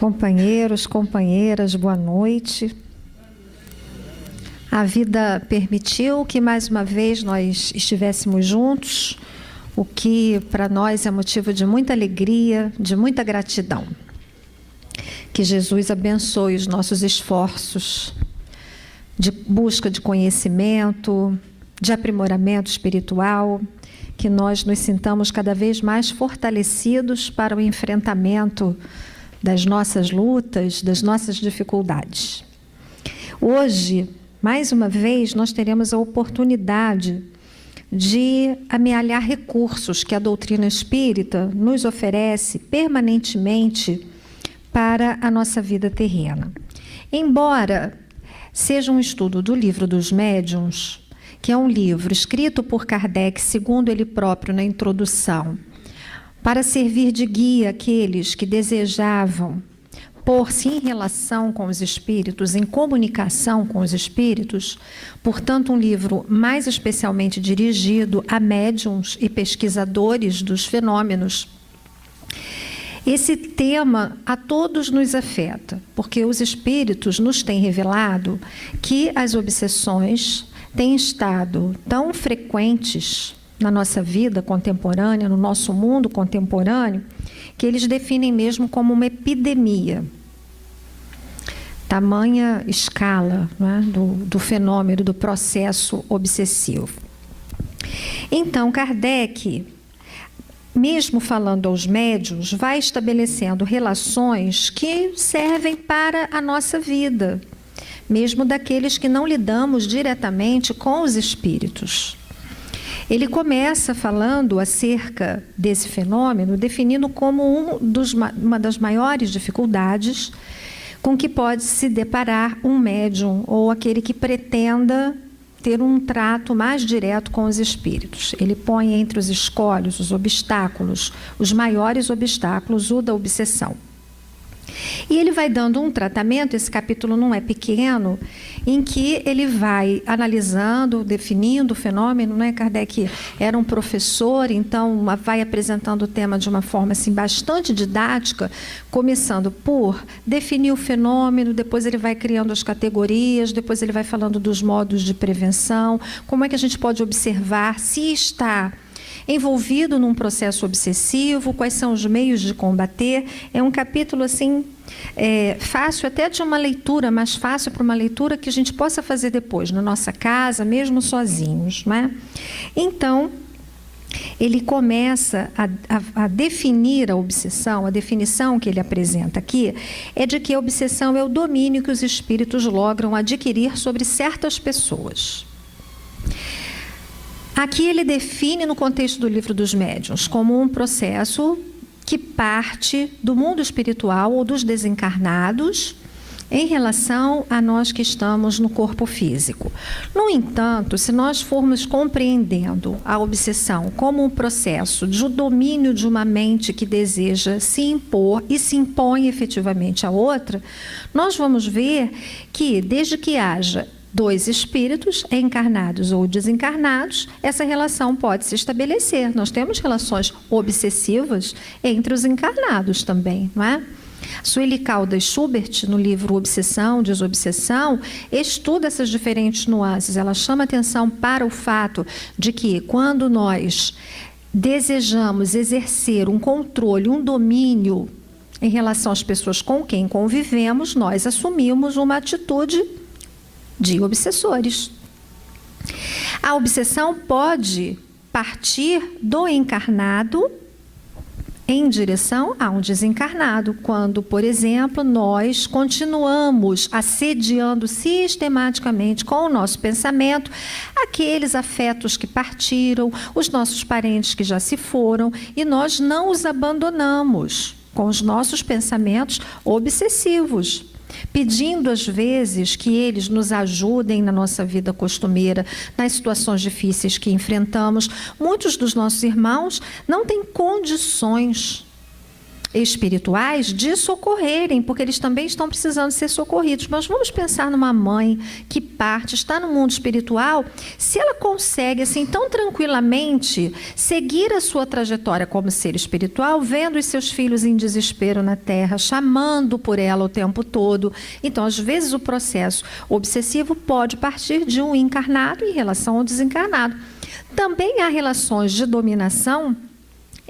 Companheiros, companheiras, boa noite. A vida permitiu que mais uma vez nós estivéssemos juntos, o que para nós é motivo de muita alegria, de muita gratidão. Que Jesus abençoe os nossos esforços de busca de conhecimento, de aprimoramento espiritual, que nós nos sintamos cada vez mais fortalecidos para o enfrentamento das nossas lutas, das nossas dificuldades. Hoje, mais uma vez, nós teremos a oportunidade de amealhar recursos que a doutrina espírita nos oferece permanentemente para a nossa vida terrena. Embora seja um estudo do Livro dos Médiuns, que é um livro escrito por Kardec, segundo ele próprio na introdução, para servir de guia àqueles que desejavam pôr-se em relação com os espíritos, em comunicação com os espíritos, portanto, um livro mais especialmente dirigido a médiuns e pesquisadores dos fenômenos. Esse tema a todos nos afeta, porque os espíritos nos têm revelado que as obsessões têm estado tão frequentes na nossa vida contemporânea, no nosso mundo contemporâneo, que eles definem mesmo como uma epidemia. Tamanha escala, né, do fenômeno, do processo obsessivo. Então, Kardec, mesmo falando aos médiuns, vai estabelecendo relações que servem para a nossa vida, mesmo daqueles que não lidamos diretamente com os espíritos. Ele começa falando acerca desse fenômeno, definindo como uma das maiores dificuldades com que pode se deparar um médium ou aquele que pretenda ter um trato mais direto com os espíritos. Ele põe entre os escolhos, os obstáculos, os maiores obstáculos, o da obsessão. E ele vai dando um tratamento, esse capítulo não é pequeno, em que ele vai analisando, definindo o fenômeno, né? Kardec era um professor, então vai apresentando o tema de uma forma assim, bastante didática, começando por definir o fenômeno, depois ele vai criando as categorias, depois ele vai falando dos modos de prevenção, como é que a gente pode observar se está envolvido num processo obsessivo, quais são os meios de combater. É um capítulo assim, fácil até de uma leitura, mas fácil para uma leitura que a gente possa fazer depois, na nossa casa, mesmo sozinhos, não é? Então, ele começa a definir a obsessão. A definição que ele apresenta aqui é de que a obsessão é o domínio que os espíritos logram adquirir sobre certas pessoas. Aqui ele define, no contexto do Livro dos Médiuns, como um processo que parte do mundo espiritual ou dos desencarnados em relação a nós que estamos no corpo físico. No entanto, se nós formos compreendendo a obsessão como um processo de domínio de uma mente que deseja se impor e se impõe efetivamente a outra, nós vamos ver que, desde que haja dois espíritos, encarnados ou desencarnados, essa relação pode se estabelecer. Nós temos relações obsessivas entre os encarnados também, não é? Sueli Caldas Schubert, no livro Obsessão, Desobsessão, estuda essas diferentes nuances. Ela chama atenção para o fato de que, quando nós desejamos exercer um controle, um domínio em relação às pessoas com quem convivemos, nós assumimos uma atitude de obsessores. A obsessão pode partir do encarnado em direção a um desencarnado, quando, por exemplo, nós continuamos assediando sistematicamente com o nosso pensamento aqueles afetos que partiram, os nossos parentes que já se foram, e nós não os abandonamos com os nossos pensamentos obsessivos, pedindo às vezes que eles nos ajudem na nossa vida costumeira, nas situações difíceis que enfrentamos. Muitos dos nossos irmãos não têm condições espirituais de socorrerem, porque eles também estão precisando ser socorridos. Mas vamos pensar numa mãe que parte, está no mundo espiritual, se ela consegue, assim, tão tranquilamente seguir a sua trajetória como ser espiritual, vendo os seus filhos em desespero na Terra, chamando por ela o tempo todo. Então, às vezes, o processo obsessivo pode partir de um encarnado em relação ao desencarnado. Também há relações de dominação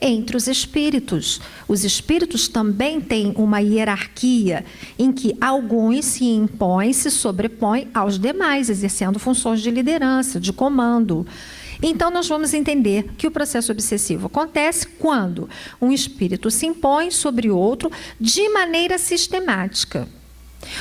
entre os espíritos. Os espíritos também têm uma hierarquia em que alguns se impõem, se sobrepõem aos demais, exercendo funções de liderança, de comando. Então, nós vamos entender que o processo obsessivo acontece quando um espírito se impõe sobre outro de maneira sistemática.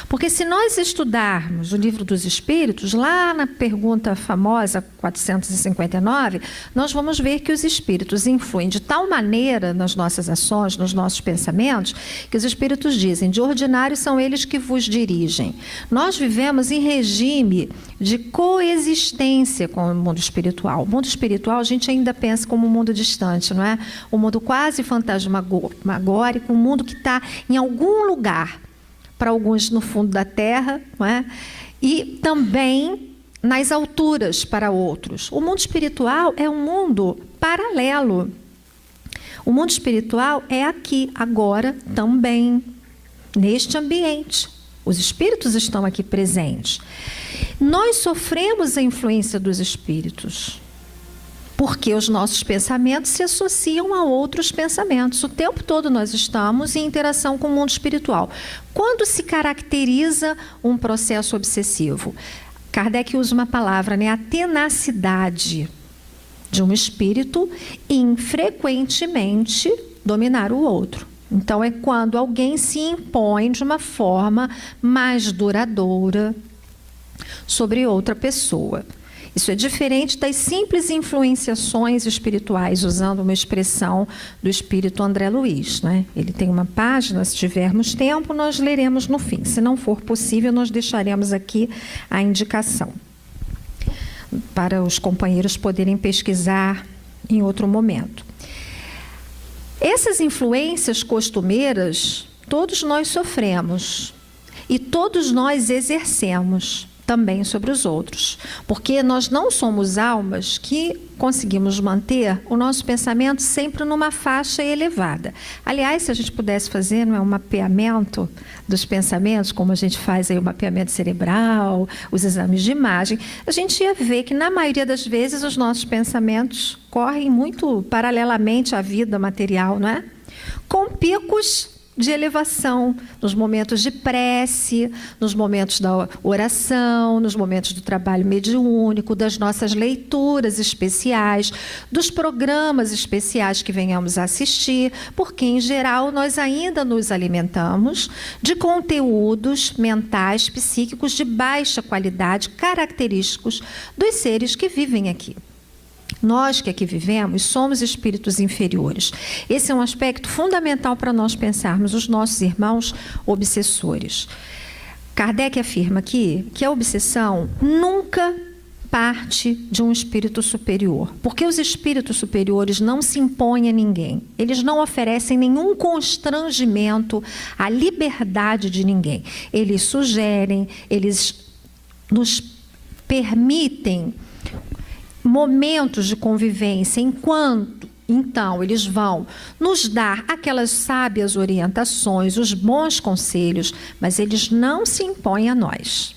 Porque se nós estudarmos o Livro dos Espíritos, lá na pergunta famosa 459, nós vamos ver que os espíritos influem de tal maneira nas nossas ações, nos nossos pensamentos, que os espíritos dizem: de ordinário são eles que vos dirigem. Nós vivemos em regime de coexistência com o mundo espiritual. O mundo espiritual a gente ainda pensa como um mundo distante, não é? Um mundo quase fantasmagórico, um mundo que está em algum lugar, para alguns no fundo da terra, não é? E também nas alturas para outros. O mundo espiritual é um mundo paralelo. O mundo espiritual é aqui, agora, também, neste ambiente. Os espíritos estão aqui presentes. Nós sofremos a influência dos espíritos, porque os nossos pensamentos se associam a outros pensamentos. O tempo todo nós estamos em interação com o mundo espiritual. Quando se caracteriza um processo obsessivo? Kardec usa uma palavra, né? A tenacidade de um espírito em frequentemente dominar o outro. Então, é quando alguém se impõe de uma forma mais duradoura sobre outra pessoa. Isso é diferente das simples influenciações espirituais, usando uma expressão do espírito André Luiz, né? Ele tem uma página, se tivermos tempo, nós leremos no fim. Se não for possível, nós deixaremos aqui a indicação para os companheiros poderem pesquisar em outro momento. Essas influências costumeiras, todos nós sofremos e todos nós exercemos também sobre os outros, porque nós não somos almas que conseguimos manter o nosso pensamento sempre numa faixa elevada. Aliás, se a gente pudesse fazer, não é, um mapeamento dos pensamentos, como a gente faz aí o mapeamento cerebral, os exames de imagem, a gente ia ver que na maioria das vezes os nossos pensamentos correm muito paralelamente à vida material, não é? Com picos de elevação, nos momentos de prece, nos momentos da oração, nos momentos do trabalho mediúnico, das nossas leituras especiais, dos programas especiais que venhamos a assistir, porque, em geral, nós ainda nos alimentamos de conteúdos mentais, psíquicos de baixa qualidade, característicos dos seres que vivem aqui. Nós que aqui vivemos somos espíritos inferiores. Esse é um aspecto fundamental para nós pensarmos os nossos irmãos obsessores. Kardec afirma aqui que a obsessão nunca parte de um espírito superior, porque os espíritos superiores não se impõem a ninguém. Eles não oferecem nenhum constrangimento à liberdade de ninguém. Eles sugerem, eles nos permitem momentos de convivência, enquanto, então, eles vão nos dar aquelas sábias orientações, os bons conselhos, mas eles não se impõem a nós.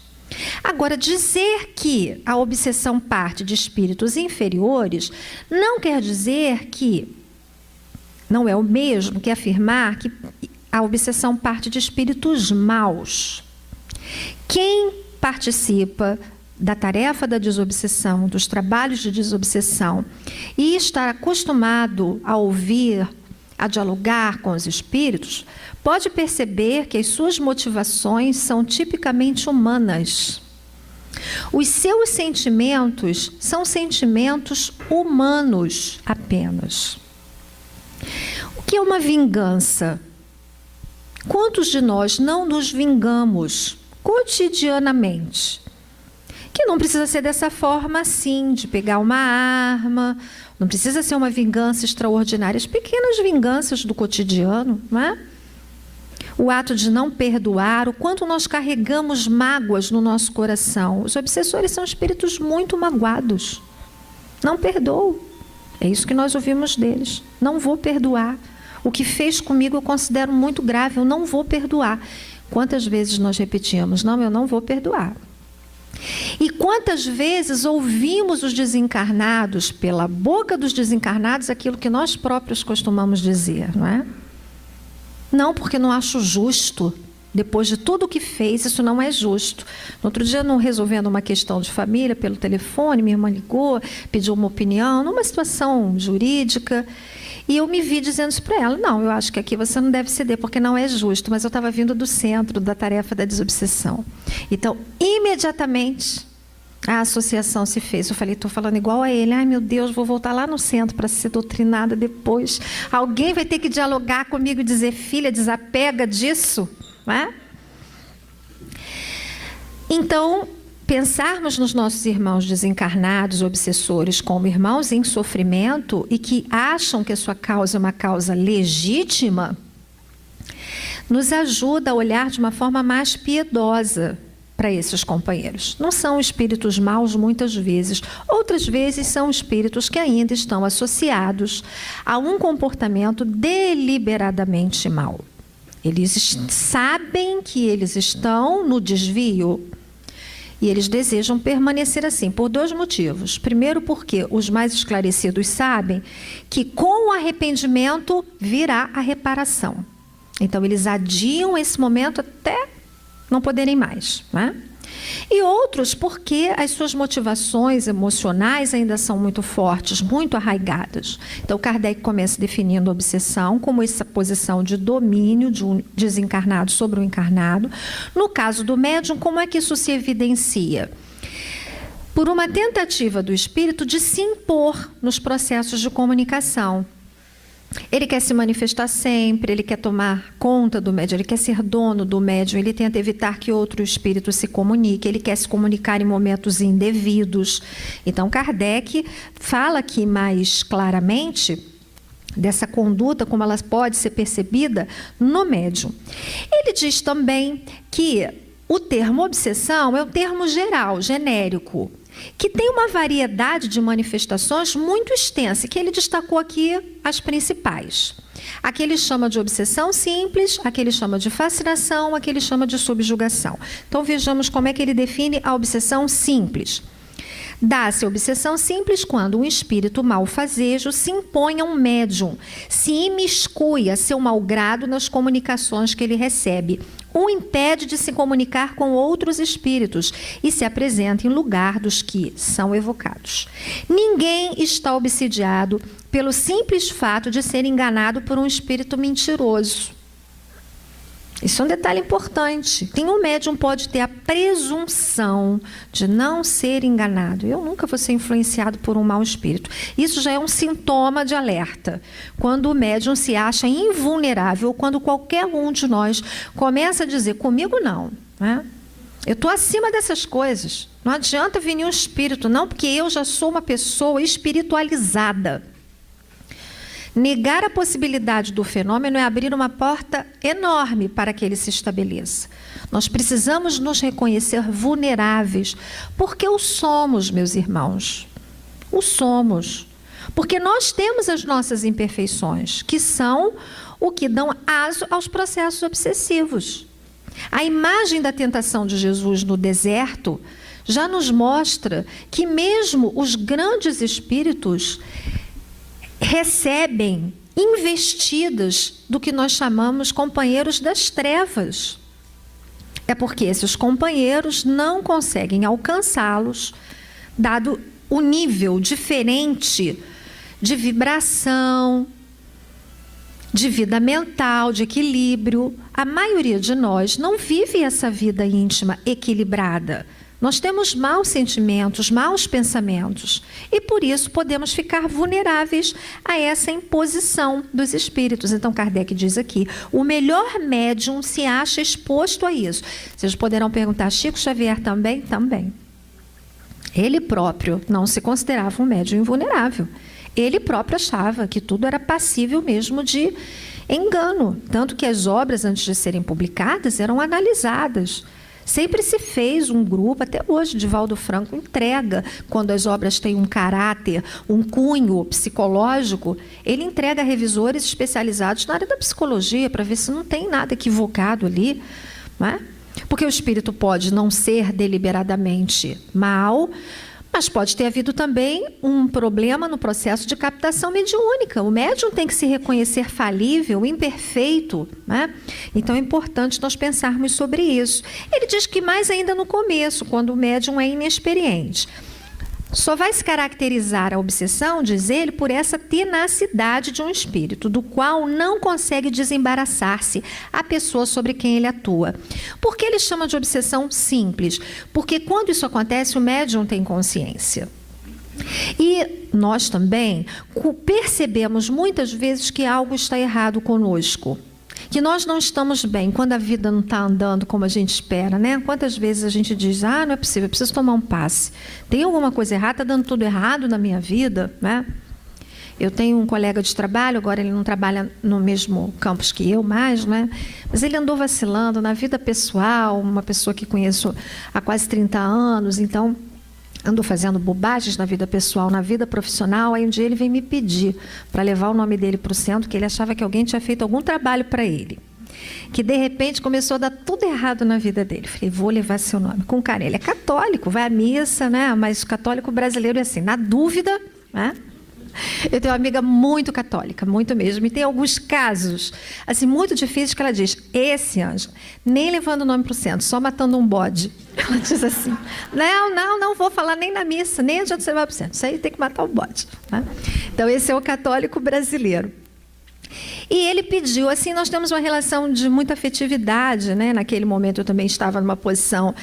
Agora, dizer que a obsessão parte de espíritos inferiores não quer dizer que, não é o mesmo que afirmar que a obsessão parte de espíritos maus. Quem participa da tarefa da desobsessão, dos trabalhos de desobsessão, e está acostumado a ouvir, a dialogar com os espíritos, pode perceber que as suas motivações são tipicamente humanas. Os seus sentimentos são sentimentos humanos apenas. O que é uma vingança? Quantos de nós não nos vingamos cotidianamente? Que não precisa ser dessa forma assim, de pegar uma arma Não precisa ser uma vingança extraordinária, as pequenas vinganças do cotidiano, não é? O ato de não perdoar, o quanto nós carregamos mágoas no nosso coração. Os obsessores são espíritos muito magoados. Não perdoo. É isso que nós ouvimos deles. Não vou perdoar. O que fez comigo eu considero muito grave, eu não vou perdoar. Quantas vezes nós repetimos, não, eu não vou perdoar. E quantas vezes ouvimos os desencarnados, pela boca dos desencarnados, aquilo que nós próprios costumamos dizer, não é? Não, porque não acho justo. Depois de tudo o que fez, isso não é justo. No outro dia, não resolvendo uma questão de família pelo telefone, minha irmã ligou, pediu uma opinião, numa situação jurídica, e eu me vi dizendo isso para ela. Não, eu acho que aqui você não deve ceder, porque não é justo, mas eu estava vindo do centro da tarefa da desobsessão. Então, imediatamente, a associação se fez. Eu falei, estou falando igual a ele. Ai, meu Deus, vou voltar lá no centro para ser doutrinada depois. Alguém vai ter que dialogar comigo e dizer, filha, desapega disso. Não é? Então, pensarmos nos nossos irmãos desencarnados, obsessores, como irmãos em sofrimento e que acham que a sua causa é uma causa legítima, nos ajuda a olhar de uma forma mais piedosa para esses companheiros. Não são espíritos maus muitas vezes, outras vezes são espíritos que ainda estão associados a um comportamento deliberadamente mau. Eles sabem que eles estão no desvio e eles desejam permanecer assim, por dois motivos. Primeiro, porque os mais esclarecidos sabem que com o arrependimento virá a reparação. Então, eles adiam esse momento até não poderem mais, né? E outros porque as suas motivações emocionais ainda são muito fortes, muito arraigadas. Então, Kardec começa definindo a obsessão como essa posição de domínio de um desencarnado sobre o encarnado. No caso do médium, como é que isso se evidencia? Por uma tentativa do espírito de se impor nos processos de comunicação. Ele quer se manifestar sempre, ele quer tomar conta do médium, ele quer ser dono do médium, ele tenta evitar que outro espírito se comunique, ele quer se comunicar em momentos indevidos. Então, Kardec fala aqui mais claramente dessa conduta, como ela pode ser percebida no médium. Ele diz também que o termo obsessão é um termo geral, genérico, que tem uma variedade de manifestações muito extensa, que ele destacou aqui as principais. Aqui ele chama de obsessão simples, aqui ele chama de fascinação, aqui ele chama de subjugação. Então vejamos como é que ele define a obsessão simples. Dá-se a obsessão simples quando um espírito malfazejo se impõe a um médium, se imiscui a seu malgrado nas comunicações que ele recebe, o impede de se comunicar com outros espíritos e se apresenta em lugar dos que são evocados. Ninguém está obsidiado pelo simples fato de ser enganado por um espírito mentiroso. Isso é um detalhe importante. Nenhum médium pode ter a presunção de não ser enganado. Eu nunca vou ser influenciado por um mau espírito. Isso já é um sintoma de alerta. Quando o médium se acha invulnerável, quando qualquer um de nós começa a dizer, comigo não, né? Eu estou acima dessas coisas. Não adianta vir nenhum espírito, não, porque eu já sou uma pessoa espiritualizada. Negar a possibilidade do fenômeno é abrir uma porta enorme para que ele se estabeleça. Nós precisamos nos reconhecer vulneráveis, porque o somos, meus irmãos. O somos. Porque nós temos as nossas imperfeições, que são o que dão aso aos processos obsessivos. A imagem da tentação de Jesus no deserto já nos mostra que mesmo os grandes espíritos recebem investidas do que nós chamamos companheiros das trevas. É porque esses companheiros não conseguem alcançá-los, dado o nível diferente de vibração, de vida mental, de equilíbrio. A maioria de nós não vive essa vida íntima equilibrada. Nós temos maus sentimentos, maus pensamentos e por isso podemos ficar vulneráveis a essa imposição dos espíritos. Então Kardec diz aqui, o melhor médium se acha exposto a isso. Vocês poderão perguntar, Chico Xavier também? Também. Ele próprio não se considerava um médium invulnerável. Ele próprio achava que tudo era passível mesmo de engano. Tanto que as obras, antes de serem publicadas, eram analisadas. Sempre se fez um grupo, até hoje, Divaldo Franco entrega, quando as obras têm um caráter, um cunho psicológico, ele entrega a revisores especializados na área da psicologia, para ver se não tem nada equivocado ali, não é? Porque o espírito pode não ser deliberadamente mal, mas pode ter havido também um problema no processo de captação mediúnica. O médium tem que se reconhecer falível, imperfeito, né? Então é importante nós pensarmos sobre isso. Ele diz que mais ainda no começo, quando o médium é inexperiente. Só vai se caracterizar a obsessão, diz ele, por essa tenacidade de um espírito, do qual não consegue desembaraçar-se a pessoa sobre quem ele atua. Por que ele chama de obsessão simples? Porque quando isso acontece, o médium tem consciência. E nós também percebemos muitas vezes que algo está errado conosco. Que nós não estamos bem quando a vida não está andando como a gente espera, né? Quantas vezes a gente diz, não é possível, eu preciso tomar um passe. Tem alguma coisa errada, está dando tudo errado na minha vida, né? Eu tenho um colega de trabalho, agora ele não trabalha no mesmo campus que eu mais, né? Mas ele andou vacilando na vida pessoal, uma pessoa que conheço há quase 30 anos, então andou fazendo bobagens na vida pessoal, na vida profissional. Aí um dia ele veio me pedir para levar o nome dele para o centro, que ele achava que alguém tinha feito algum trabalho para ele. Que de repente começou a dar tudo errado na vida dele. Falei, vou levar seu nome. Com carinho. Ele é católico, vai à missa, né? Mas o católico brasileiro é assim, na dúvida, né? Eu tenho uma amiga muito católica, muito mesmo, e tem alguns casos, assim, muito difíceis que ela diz, esse anjo, nem levando o nome para o centro, só matando um bode. Ela diz assim, não vou falar nem na missa, nem adianta você levar para o centro, isso aí tem que matar o bode. Tá? Então, esse é o católico brasileiro. E ele pediu, assim, nós temos uma relação de muita afetividade, né? Naquele momento eu também estava numa posição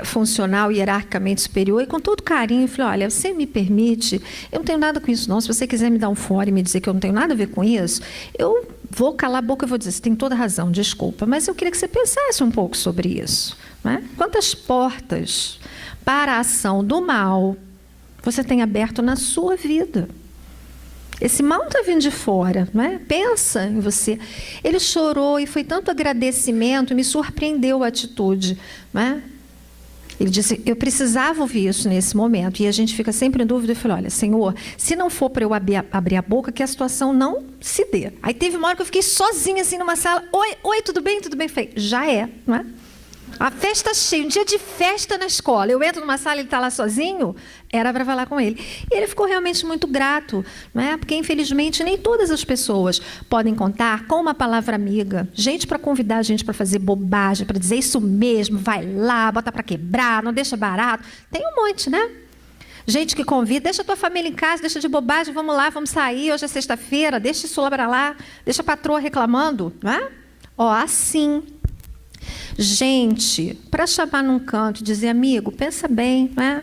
funcional, hierarquicamente superior, e com todo carinho, eu falei, olha, você me permite, eu não tenho nada com isso não, se você quiser me dar um fora e me dizer que eu não tenho nada a ver com isso, eu vou calar a boca e vou dizer, você tem toda razão, desculpa, mas eu queria que você pensasse um pouco sobre isso. Né? Quantas portas para a ação do mal você tem aberto na sua vida? Esse mal não está vindo de fora, não é? Pensa em você. Ele chorou e foi tanto agradecimento, me surpreendeu a atitude. Não é? Ele disse, eu precisava ouvir isso nesse momento. E a gente fica sempre em dúvida. Eu falei, olha, Senhor, se não for para eu abrir a boca, que a situação não se dê. Aí teve uma hora que eu fiquei sozinha assim numa sala. Oi, tudo bem? Tudo bem? Eu falei, já é, não é? A festa cheia, um dia de festa na escola. Eu entro numa sala, ele está lá sozinho, era para falar com ele. E ele ficou realmente muito grato, não é? Porque, infelizmente, nem todas as pessoas podem contar com uma palavra amiga. Gente para convidar a gente para fazer bobagem, para dizer isso mesmo, vai lá, bota para quebrar, não deixa barato. Tem um monte, né? Gente que convida, deixa a tua família em casa, deixa de bobagem, vamos lá, vamos sair, hoje é sexta-feira, deixa isso lá para lá, deixa a patroa reclamando, não é? Ó, assim... Gente, para chamar num canto e dizer, amigo, pensa bem, né?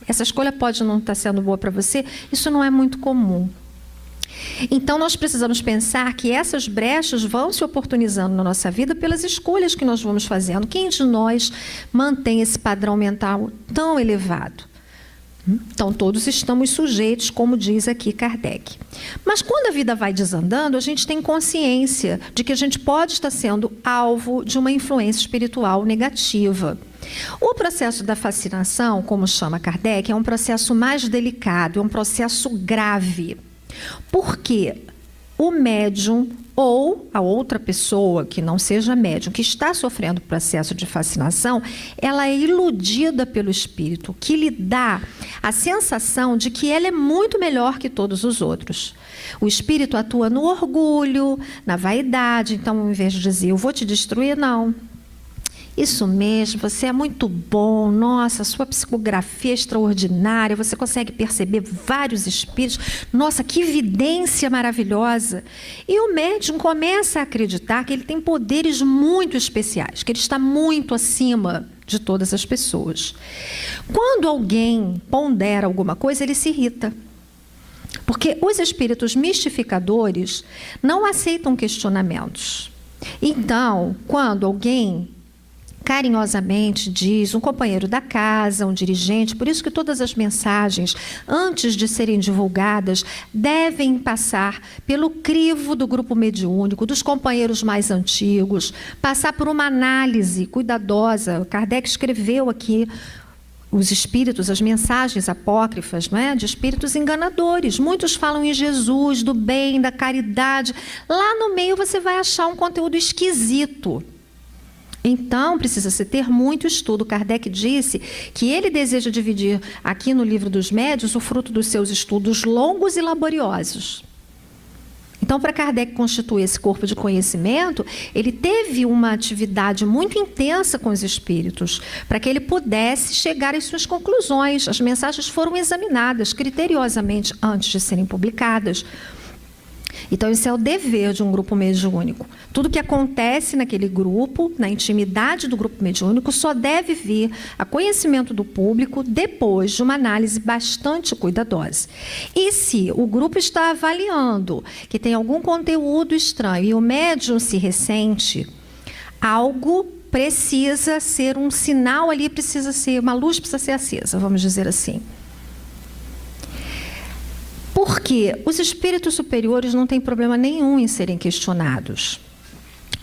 Essa escolha pode não estar sendo boa para você, isso não é muito comum. Então, nós precisamos pensar que essas brechas vão se oportunizando na nossa vida pelas escolhas que nós vamos fazendo. Quem de nós mantém esse padrão mental tão elevado? Então, todos estamos sujeitos, como diz aqui Kardec. Mas quando a vida vai desandando, a gente tem consciência de que a gente pode estar sendo alvo de uma influência espiritual negativa. O processo da fascinação, como chama Kardec, é um processo mais delicado, é um processo grave. Porque o médium ou a outra pessoa que não seja médium, que está sofrendo processo de fascinação, ela é iludida pelo espírito, que lhe dá a sensação de que ela é muito melhor que todos os outros. O espírito atua no orgulho, na vaidade. Então, ao invés de dizer, eu vou te destruir, não. Isso mesmo, você é muito bom, nossa, sua psicografia é extraordinária, você consegue perceber vários espíritos, nossa, que evidência maravilhosa. E o médium começa a acreditar que ele tem poderes muito especiais, que ele está muito acima de todas as pessoas. Quando alguém pondera alguma coisa, ele se irrita. Porque os espíritos mistificadores não aceitam questionamentos. Então, quando alguém carinhosamente diz, um companheiro da casa, um dirigente. Por isso que todas as mensagens, antes de serem divulgadas, devem passar pelo crivo do grupo mediúnico, dos companheiros mais antigos, passar por uma análise cuidadosa. Kardec escreveu aqui os espíritos, as mensagens apócrifas, não é? De espíritos enganadores. Muitos falam em Jesus, do bem, da caridade. Lá no meio você vai achar um conteúdo esquisito. Então, precisa-se ter muito estudo. Kardec disse que ele deseja dividir aqui no Livro dos Médiuns o fruto dos seus estudos longos e laboriosos. Então, para Kardec constituir esse corpo de conhecimento, ele teve uma atividade muito intensa com os espíritos, para que ele pudesse chegar às suas conclusões. As mensagens foram examinadas criteriosamente antes de serem publicadas. Então, esse é o dever de um grupo mediúnico. Tudo que acontece naquele grupo, na intimidade do grupo mediúnico, só deve vir a conhecimento do público depois de uma análise bastante cuidadosa. E se o grupo está avaliando que tem algum conteúdo estranho e o médium se ressente, algo precisa ser um sinal ali, precisa ser, uma luz precisa ser acesa, vamos dizer assim. Porque os espíritos superiores não têm problema nenhum em serem questionados.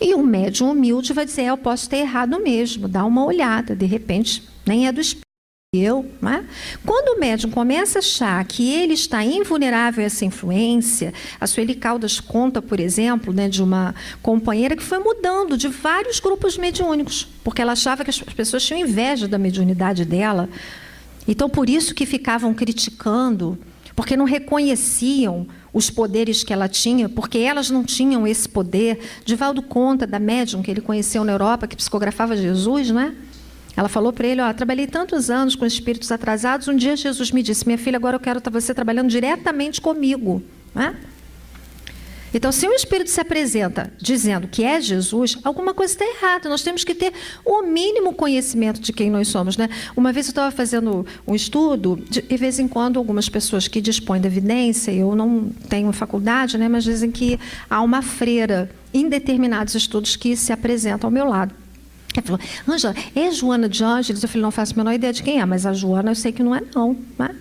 E o médium humilde vai dizer, eu posso ter errado mesmo, dá uma olhada, de repente, nem é do espírito, não é? Quando o médium começa a achar que ele está invulnerável a essa influência, a Sueli Caldas conta, por exemplo, né, de uma companheira que foi mudando de vários grupos mediúnicos, porque ela achava que as pessoas tinham inveja da mediunidade dela. Então, por isso que ficavam criticando, porque não reconheciam os poderes que ela tinha, porque elas não tinham esse poder. Divaldo conta da médium que ele conheceu na Europa, que psicografava Jesus, né? Ela falou para ele, trabalhei tantos anos com espíritos atrasados, um dia Jesus me disse, minha filha, agora eu quero você trabalhando diretamente comigo, né? Então, se um espírito se apresenta dizendo que é Jesus, alguma coisa está errada. Nós temos que ter o mínimo conhecimento de quem nós somos, né? Uma vez eu estava fazendo um estudo, de vez em quando algumas pessoas que dispõem da evidência, eu não tenho faculdade, né? Mas dizem que há uma freira em determinados estudos que se apresentam ao meu lado. Ela falou, Ângela, é Joana de Ângeles? Eu falei, não faço a menor ideia de quem é, mas a Joana eu sei que não é não, né?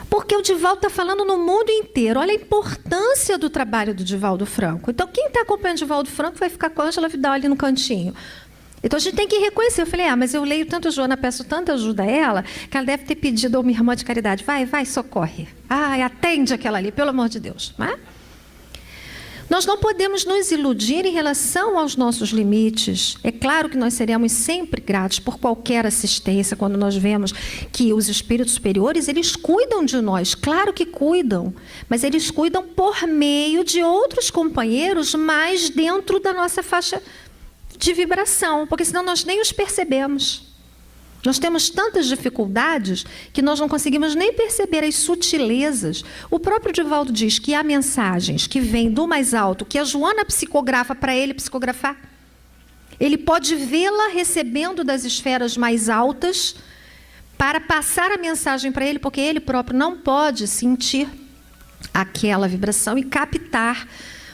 Porque o Divaldo está falando no mundo inteiro. Olha a importância do trabalho do Divaldo Franco. Então, quem está acompanhando o Divaldo Franco vai ficar com a Ângela Vidal ali no cantinho. Então, a gente tem que reconhecer. Eu falei, mas eu leio tanto a Joana, peço tanta ajuda a ela, que ela deve ter pedido a uma irmã de caridade. Vai, socorre. Atende aquela ali, pelo amor de Deus. Não é? Nós não podemos nos iludir em relação aos nossos limites. É claro que nós seremos sempre gratos por qualquer assistência, quando nós vemos que os espíritos superiores, eles cuidam de nós. Claro que cuidam, mas eles cuidam por meio de outros companheiros mais dentro da nossa faixa de vibração, porque senão nós nem os percebemos. Nós temos tantas dificuldades que nós não conseguimos nem perceber as sutilezas. O próprio Divaldo diz que há mensagens que vêm do mais alto, que a Joana psicografa para ele psicografar. Ele pode vê-la recebendo das esferas mais altas para passar a mensagem para ele, porque ele próprio não pode sentir aquela vibração e captar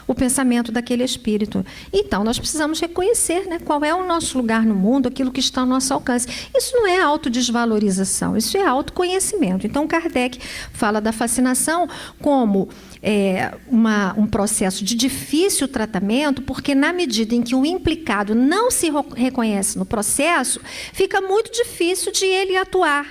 o pensamento daquele espírito. Então, nós precisamos reconhecer, né, qual é o nosso lugar no mundo, aquilo que está ao nosso alcance. Isso não é autodesvalorização, isso é autoconhecimento. Então, Kardec fala da fascinação como um processo de difícil tratamento, porque na medida em que o implicado não se reconhece no processo, fica muito difícil de ele atuar,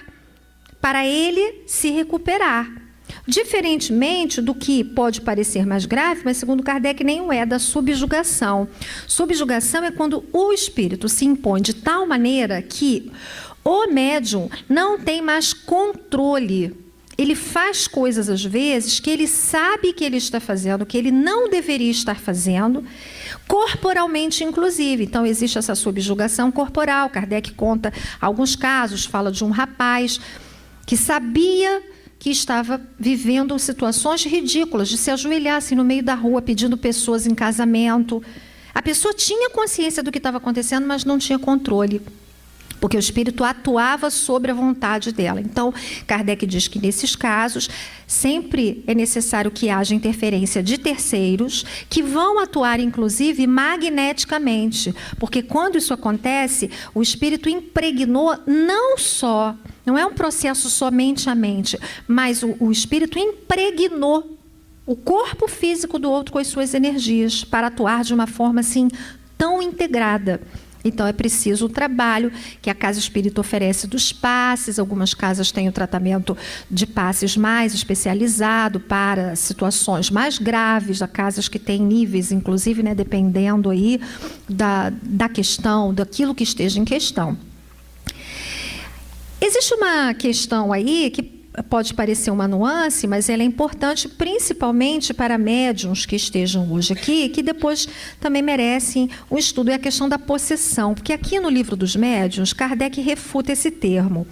para ele se recuperar. Diferentemente do que pode parecer mais grave, mas segundo Kardec nem o é, da subjugação. Subjugação é quando o espírito se impõe de tal maneira que o médium não tem mais controle. Ele faz coisas, às vezes, que ele sabe que ele está fazendo, que ele não deveria estar fazendo, corporalmente, inclusive. Então, existe essa subjugação corporal. Kardec conta alguns casos, fala de um rapaz que sabia que estava vivendo situações ridículas, de se ajoelhar assim, no meio da rua, pedindo pessoas em casamento. A pessoa tinha consciência do que estava acontecendo, mas não tinha controle. porque o espírito atuava sobre a vontade dela. Então, Kardec diz que nesses casos sempre é necessário que haja interferência de terceiros que vão atuar, inclusive, magneticamente, porque quando isso acontece, o espírito impregnou não é um processo somente a mente, mas o espírito impregnou o corpo físico do outro com as suas energias para atuar de uma forma assim tão integrada. Então, é preciso o trabalho que a Casa Espírita oferece dos passes. Algumas casas têm o tratamento de passes mais especializado para situações mais graves. Há casas que têm níveis, inclusive, né, dependendo aí da questão, daquilo que esteja em questão. Existe uma questão aí que pode parecer uma nuance, mas ela é importante principalmente para médiuns que estejam hoje aqui, que depois também merecem um estudo, é a questão da possessão, porque aqui no Livro dos Médiuns, Kardec refuta esse termo.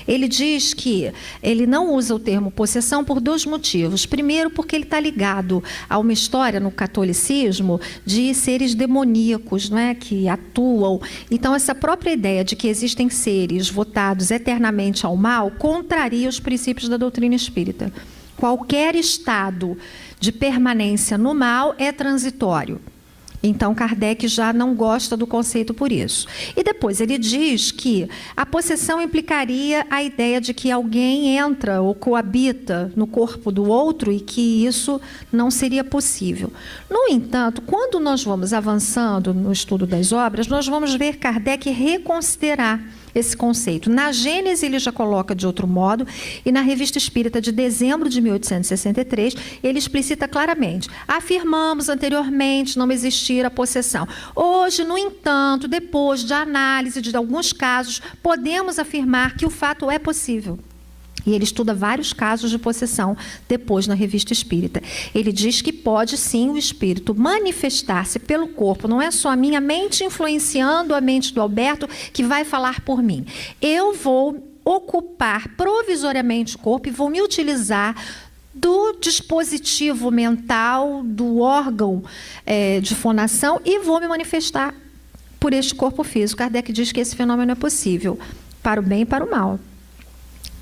Ele diz que ele não usa o termo possessão por dois motivos. Primeiro, porque ele está ligado a uma história no catolicismo de seres demoníacos, não é, que atuam. Então, essa própria ideia de que existem seres votados eternamente ao mal contraria os princípios da doutrina espírita. Qualquer estado de permanência no mal é transitório. Então, Kardec já não gosta do conceito por isso. E depois ele diz que a possessão implicaria a ideia de que alguém entra ou coabita no corpo do outro e que isso não seria possível. No entanto, quando nós vamos avançando no estudo das obras, nós vamos ver Kardec reconsiderar esse conceito. Na Gênese ele já coloca de outro modo, e na Revista Espírita de dezembro de 1863, ele explicita claramente: afirmamos anteriormente não existir a possessão. Hoje, no entanto, depois de análise de alguns casos, podemos afirmar que o fato é possível. E ele estuda vários casos de possessão depois na Revista Espírita. Ele diz que pode sim o espírito manifestar-se pelo corpo. Não é só a minha mente influenciando a mente do Alberto que vai falar por mim. Eu vou ocupar provisoriamente o corpo e vou me utilizar do dispositivo mental, do órgão de fonação e vou me manifestar por este corpo físico. Kardec diz que esse fenômeno é possível para o bem e para o mal.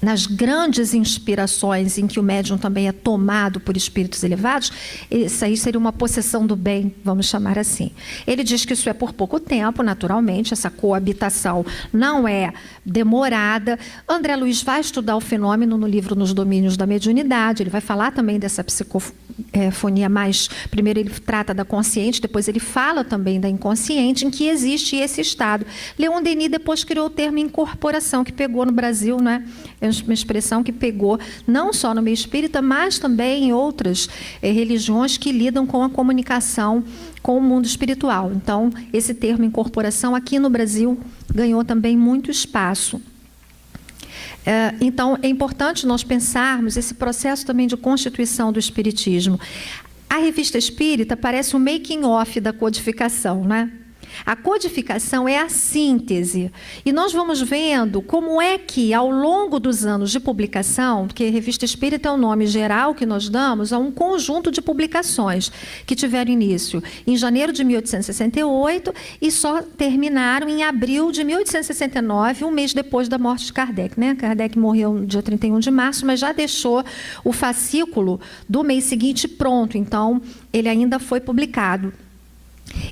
Nas grandes inspirações em que o médium também é tomado por espíritos elevados, isso aí seria uma possessão do bem, vamos chamar assim. Ele diz que isso é por pouco tempo, naturalmente, essa coabitação não é demorada. André Luiz vai estudar o fenômeno no livro Nos Domínios da Mediunidade, ele vai falar também dessa psicofonia mais... Primeiro ele trata da consciente, depois ele fala também da inconsciente, em que existe esse estado. Leon Denis depois criou o termo incorporação, que pegou no Brasil, né? É uma expressão que pegou não só no meio espírita, mas também em outras religiões que lidam com a comunicação com o mundo espiritual. Então, esse termo incorporação aqui no Brasil ganhou também muito espaço. Então, é importante nós pensarmos esse processo também de constituição do espiritismo. A Revista Espírita parece um making-off da codificação, né? A codificação é a síntese. E nós vamos vendo como é que, ao longo dos anos de publicação, porque a Revista Espírita é o nome geral que nós damos a um conjunto de publicações que tiveram início em janeiro de 1868 e só terminaram em abril de 1869, um mês depois da morte de Kardec, né? Kardec morreu no dia 31 de março, mas já deixou o fascículo do mês seguinte pronto, então ele ainda foi publicado.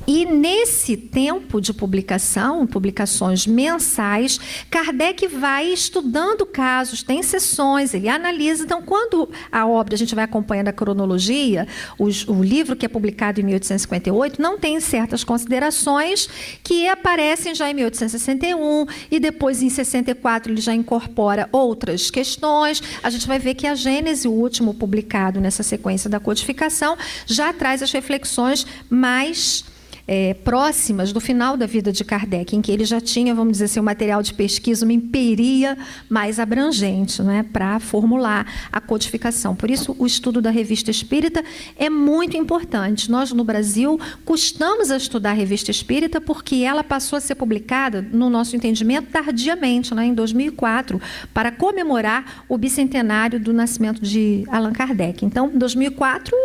E nesse tempo de publicação, publicações mensais, Kardec vai estudando casos, tem sessões, ele analisa. Então, quando a obra, a gente vai acompanhando a cronologia, o livro que é publicado em 1858 não tem certas considerações que aparecem já em 1861 e depois em 64 ele já incorpora outras questões. A gente vai ver que a Gênese, o último publicado nessa sequência da codificação, já traz as reflexões mais próximas do final da vida de Kardec, em que ele já tinha, vamos dizer assim, um material de pesquisa, uma empiria mais abrangente, né, para formular a codificação. Por isso, o estudo da Revista Espírita é muito importante. Nós, no Brasil, custamos a estudar a Revista Espírita porque ela passou a ser publicada, no nosso entendimento, tardiamente, né, em 2004, para comemorar o bicentenário do nascimento de Allan Kardec. Então, 2004,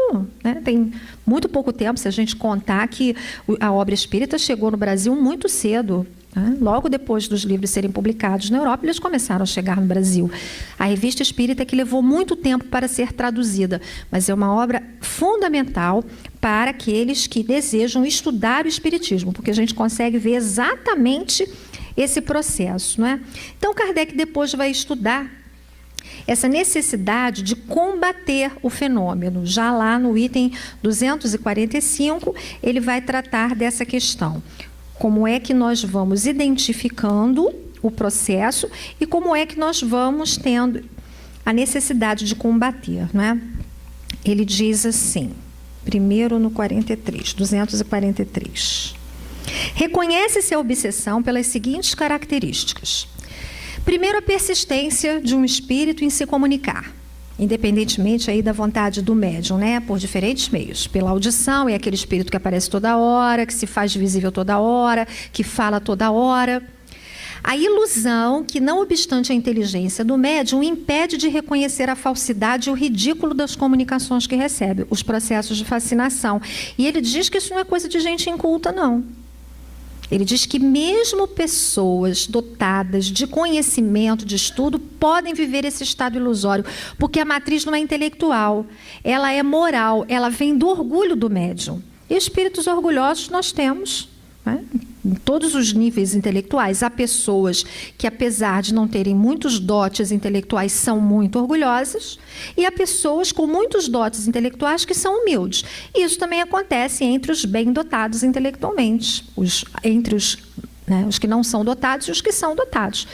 né, tem muito pouco tempo, se a gente contar que a obra espírita chegou no Brasil muito cedo, né? Logo depois dos livros serem publicados na Europa, eles começaram a chegar no Brasil. A Revista Espírita que levou muito tempo para ser traduzida, mas é uma obra fundamental para aqueles que desejam estudar o Espiritismo, porque a gente consegue ver exatamente esse processo, não é? Então, Kardec depois vai estudar essa necessidade de combater o fenômeno. Já lá no item 245, ele vai tratar dessa questão. Como é que nós vamos identificando o processo e como é que nós vamos tendo a necessidade de combater, não é? Ele diz assim, primeiro no 43, 243. Reconhece-se a obsessão pelas seguintes características. Primeiro, a persistência de um espírito em se comunicar, independentemente aí da vontade do médium, né? Por diferentes meios. Pela audição, é aquele espírito que aparece toda hora, que se faz visível toda hora, que fala toda hora. A ilusão que, não obstante a inteligência do médium, impede de reconhecer a falsidade e o ridículo das comunicações que recebe, os processos de fascinação. E ele diz que isso não é coisa de gente inculta, não. Ele diz que mesmo pessoas dotadas de conhecimento, de estudo, podem viver esse estado ilusório, porque a matriz não é intelectual, ela é moral, ela vem do orgulho do médium. E espíritos orgulhosos nós temos, né? Em todos os níveis intelectuais. Há pessoas que, apesar de não terem muitos dotes intelectuais, são muito orgulhosas, e há pessoas com muitos dotes intelectuais que são humildes. E isso também acontece entre os bem dotados intelectualmente, entre os que não são dotados e os que são dotados.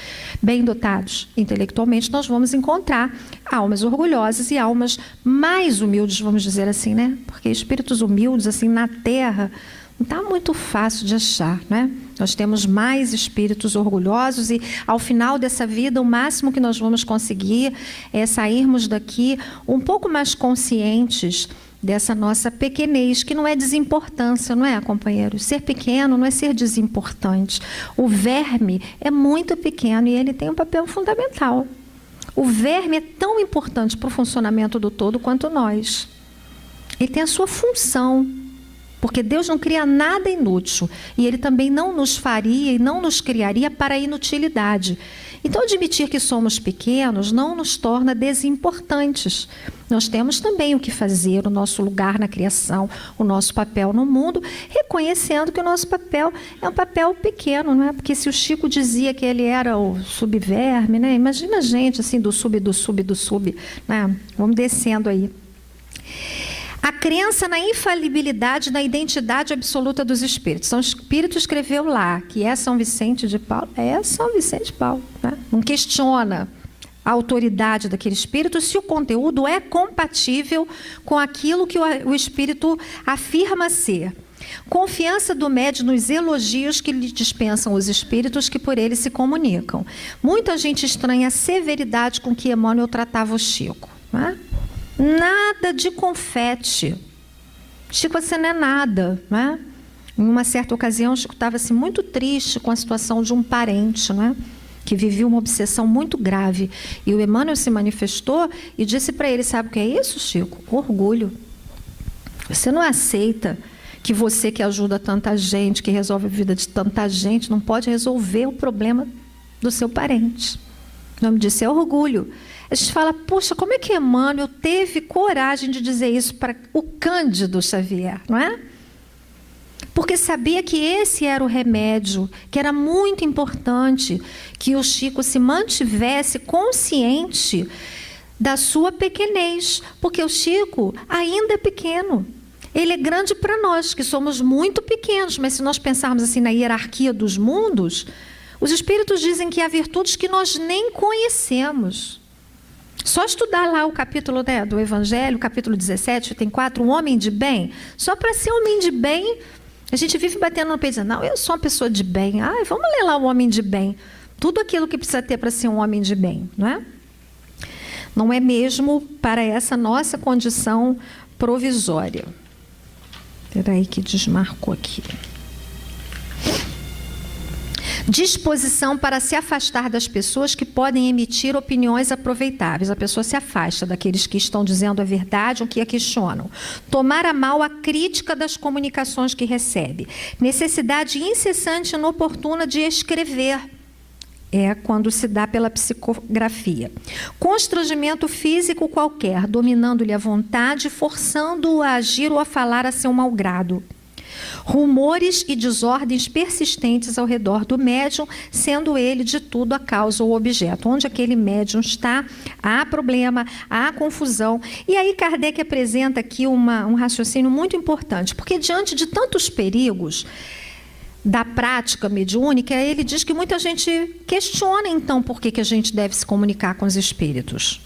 Bem dotados intelectualmente, nós vamos encontrar almas orgulhosas e almas mais humildes, vamos dizer assim, né? Porque espíritos humildes, assim, na Terra, não está muito fácil de achar, né? Nós temos mais espíritos orgulhosos e, ao final dessa vida, o máximo que nós vamos conseguir é sairmos daqui um pouco mais conscientes dessa nossa pequenez, que não é desimportância, não é, companheiros? Ser pequeno não é ser desimportante. O verme é muito pequeno e ele tem um papel fundamental. O verme é tão importante para o funcionamento do todo quanto nós. Ele tem a sua função. Porque Deus não cria nada inútil. E Ele também não nos faria e não nos criaria para a inutilidade. Então, admitir que somos pequenos não nos torna desimportantes. Nós temos também o que fazer, o nosso lugar na criação, o nosso papel no mundo, reconhecendo que o nosso papel é um papel pequeno, não é? Porque se o Chico dizia que ele era o subverme, né? Imagina a gente assim, do sub, né? Vamos descendo aí. A crença na infalibilidade, na identidade absoluta dos espíritos. São Espírito escreveu lá que é São Vicente de Paulo. É São Vicente de Paulo, né? Não questiona a autoridade daquele espírito se o conteúdo é compatível com aquilo que o espírito afirma ser. Confiança do médium nos elogios que lhe dispensam os espíritos que por ele se comunicam. Muita gente estranha a severidade com que Emmanuel tratava o Chico, né? Nada de confete. Chico, você não é nada, né? Em uma certa ocasião, Chico estava assim, muito triste com a situação de um parente, né? Que vivia uma obsessão muito grave. E o Emmanuel se manifestou e disse para ele, sabe o que é isso, Chico? Orgulho. Você não aceita que você que ajuda tanta gente, que resolve a vida de tanta gente, não pode resolver o problema do seu parente. O nome disso é orgulho. A gente fala, puxa, como é que Emmanuel teve coragem de dizer isso para o Cândido Xavier, não é? Porque sabia que esse era o remédio, que era muito importante que o Chico se mantivesse consciente da sua pequenez, porque o Chico ainda é pequeno. Ele é grande para nós, que somos muito pequenos, mas se nós pensarmos assim na hierarquia dos mundos, os espíritos dizem que há virtudes que nós nem conhecemos. Só estudar lá o capítulo, né, do Evangelho, capítulo 17, tem 4, um homem de bem. Só para ser homem de bem, a gente vive batendo no peito, dizendo, não, eu sou uma pessoa de bem. Vamos ler lá o homem de bem. Tudo aquilo que precisa ter para ser um homem de bem, não é? Não é mesmo para essa nossa condição provisória. Espera aí que desmarcou aqui. Disposição para se afastar das pessoas que podem emitir opiniões aproveitáveis. A pessoa se afasta daqueles que estão dizendo a verdade ou que a questionam. Tomar a mal a crítica das comunicações que recebe. Necessidade incessante e inoportuna de escrever. É quando se dá pela psicografia. Constrangimento físico qualquer, dominando-lhe a vontade, forçando-o a agir ou a falar a seu malgrado. Rumores e desordens persistentes ao redor do médium, sendo ele de tudo a causa ou objeto. Onde aquele médium está, há problema, há confusão. E aí Kardec apresenta aqui um raciocínio muito importante, porque diante de tantos perigos da prática mediúnica, ele diz que muita gente questiona, então, por que a gente deve se comunicar com os espíritos.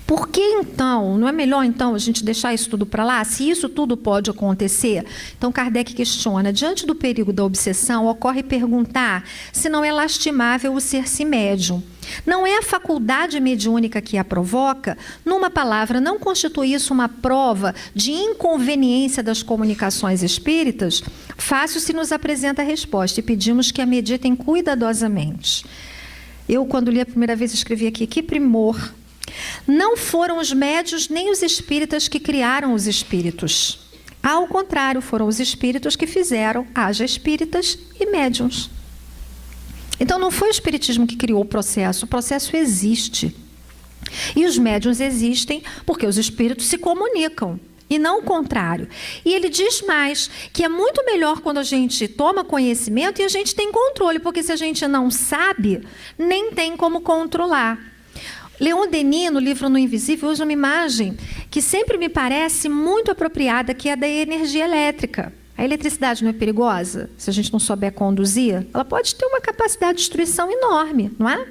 Por que, então, não é melhor, então, a gente deixar isso tudo para lá? Se isso tudo pode acontecer? Então, Kardec questiona, diante do perigo da obsessão, ocorre perguntar se não é lastimável o ser-se médium. Não é a faculdade mediúnica que a provoca? Numa palavra, não constitui isso uma prova de inconveniência das comunicações espíritas? Fácil se nos apresenta a resposta e pedimos que a meditem cuidadosamente. Eu, quando li a primeira vez, escrevi aqui, que primor! Não foram os médiuns nem os espíritas que criaram os espíritos. Ao contrário, foram os espíritos que fizeram, haja espíritas e médiuns. Então não foi o espiritismo que criou o processo existe. E os médiuns existem porque os espíritos se comunicam, e não o contrário. E ele diz mais, que é muito melhor quando a gente toma conhecimento e a gente tem controle, porque se a gente não sabe, nem tem como controlar. Leon Denis, no livro No Invisível, usa uma imagem que sempre me parece muito apropriada, que é a da energia elétrica. A eletricidade não é perigosa? Se a gente não souber conduzir, ela pode ter uma capacidade de destruição enorme, não é?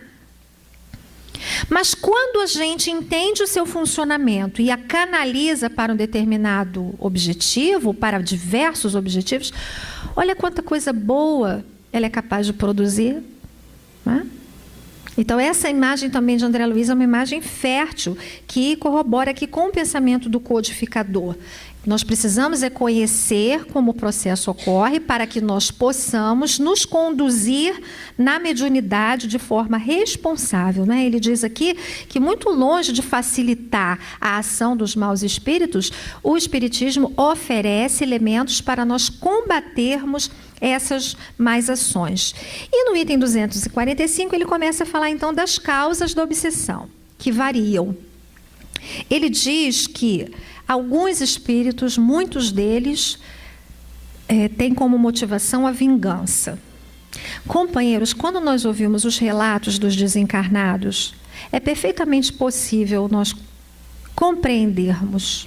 Mas quando a gente entende o seu funcionamento e a canaliza para um determinado objetivo, para diversos objetivos, olha quanta coisa boa ela é capaz de produzir, não é? Então, essa imagem também de André Luiz é uma imagem fértil, que corrobora aqui com o pensamento do codificador. Nós precisamos conhecer como o processo ocorre para que nós possamos nos conduzir na mediunidade de forma responsável, né? Ele diz aqui que, muito longe de facilitar a ação dos maus espíritos, o Espiritismo oferece elementos para nós combatermos essas más ações. E no item 245, ele começa a falar, então, das causas da obsessão, que variam. Ele diz que alguns espíritos, muitos deles, têm como motivação a vingança. Companheiros, quando nós ouvimos os relatos dos desencarnados, é perfeitamente possível nós compreendermos.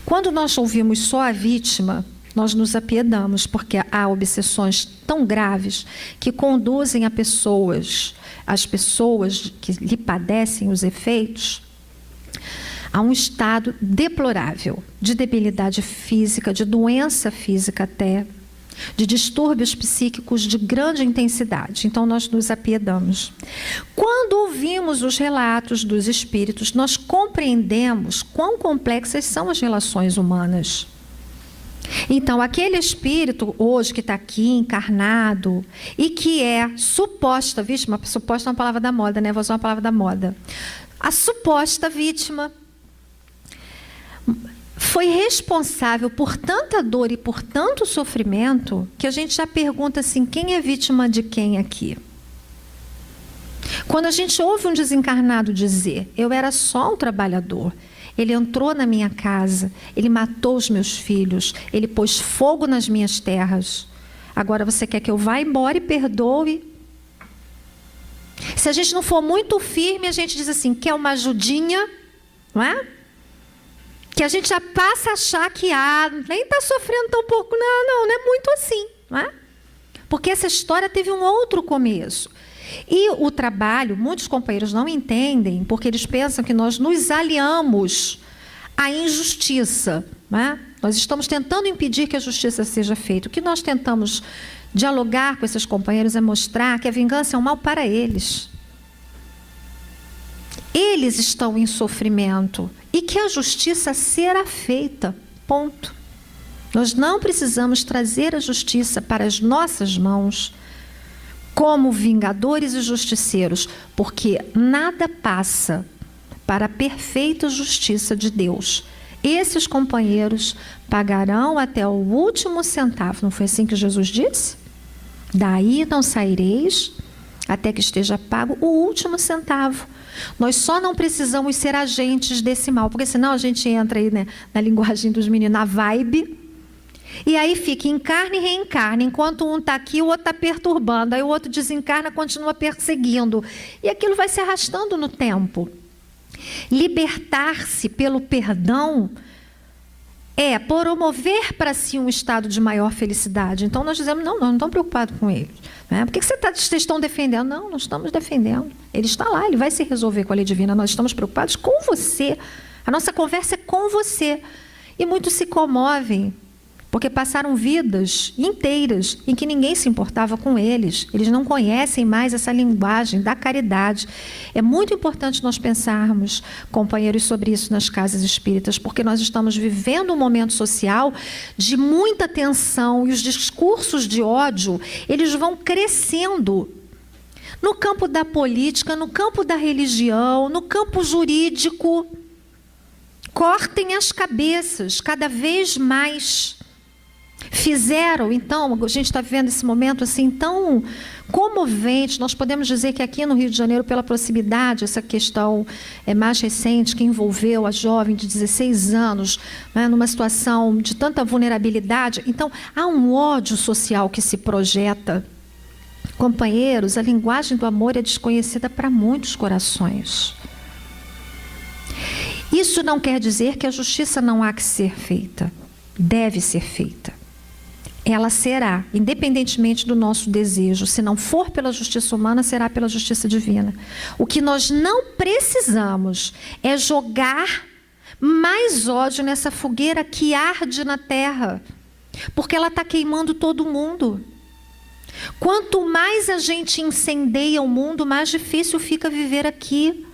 Quando nós ouvimos só a vítima, nós nos apiedamos, porque há obsessões tão graves que conduzem as pessoas que lhe padecem os efeitos, a um estado deplorável de debilidade física, de doença física até, de distúrbios psíquicos de grande intensidade. Então, nós nos apiedamos. Quando ouvimos os relatos dos espíritos, nós compreendemos quão complexas são as relações humanas. Então, aquele espírito hoje que está aqui encarnado e que é suposta vítima, suposta é uma palavra da moda, né? Vou usar uma palavra da moda. A suposta vítima foi responsável por tanta dor e por tanto sofrimento que a gente já pergunta assim, quem é vítima de quem aqui? Quando a gente ouve um desencarnado dizer, eu era só um trabalhador, ele entrou na minha casa, ele matou os meus filhos, ele pôs fogo nas minhas terras, agora você quer que eu vá embora e perdoe? Se a gente não for muito firme, a gente diz assim, quer uma ajudinha, não é? Que a gente já passa a achar que nem está sofrendo tão pouco. Não é muito assim, não é? Porque essa história teve um outro começo. E o trabalho, muitos companheiros não entendem, porque eles pensam que nós nos aliamos à injustiça, não é? Nós estamos tentando impedir que a justiça seja feita. O que nós tentamos dialogar com esses companheiros é mostrar que a vingança é um mal para eles. Eles estão em sofrimento e que a justiça será feita, ponto. Nós não precisamos trazer a justiça para as nossas mãos, como vingadores e justiceiros, porque nada passa para a perfeita justiça de Deus. Esses companheiros pagarão até o último centavo. Não foi assim que Jesus disse? Daí não saireis até que esteja pago o último centavo. Nós só não precisamos ser agentes desse mal, porque senão a gente entra aí, né, na linguagem dos meninos, na vibe, e aí fica encarna e reencarna. Enquanto um está aqui, o outro está perturbando. Aí o outro desencarna, continua perseguindo. E aquilo vai se arrastando no tempo. Libertar-se pelo perdão é promover para si um estado de maior felicidade. Então nós dizemos, não, nós não estamos preocupados com eles. Né? Por que vocês estão defendendo? Não, nós estamos defendendo. Ele está lá, ele vai se resolver com a lei divina. Nós estamos preocupados com você. A nossa conversa é com você. E muitos se comovem, porque passaram vidas inteiras em que ninguém se importava com eles. Eles não conhecem mais essa linguagem da caridade. É muito importante nós pensarmos, companheiros, sobre isso nas casas espíritas, porque nós estamos vivendo um momento social de muita tensão e os discursos de ódio, eles vão crescendo no campo da política, no campo da religião, no campo jurídico. Cortem as cabeças cada vez mais. Fizeram, então, a gente está vivendo esse momento assim tão comovente. Nós podemos dizer que aqui no Rio de Janeiro, pela proximidade, essa questão mais recente que envolveu a jovem de 16 anos, né, numa situação de tanta vulnerabilidade. Então, há um ódio social que se projeta. Companheiros, a linguagem do amor é desconhecida para muitos corações. Isso não quer dizer que a justiça não há que ser feita. Deve ser feita. Ela será, independentemente do nosso desejo. Se não for pela justiça humana, será pela justiça divina. O que nós não precisamos é jogar mais ódio nessa fogueira que arde na terra, porque ela está queimando todo mundo. Quanto mais a gente incendeia o mundo, mais difícil fica viver aqui.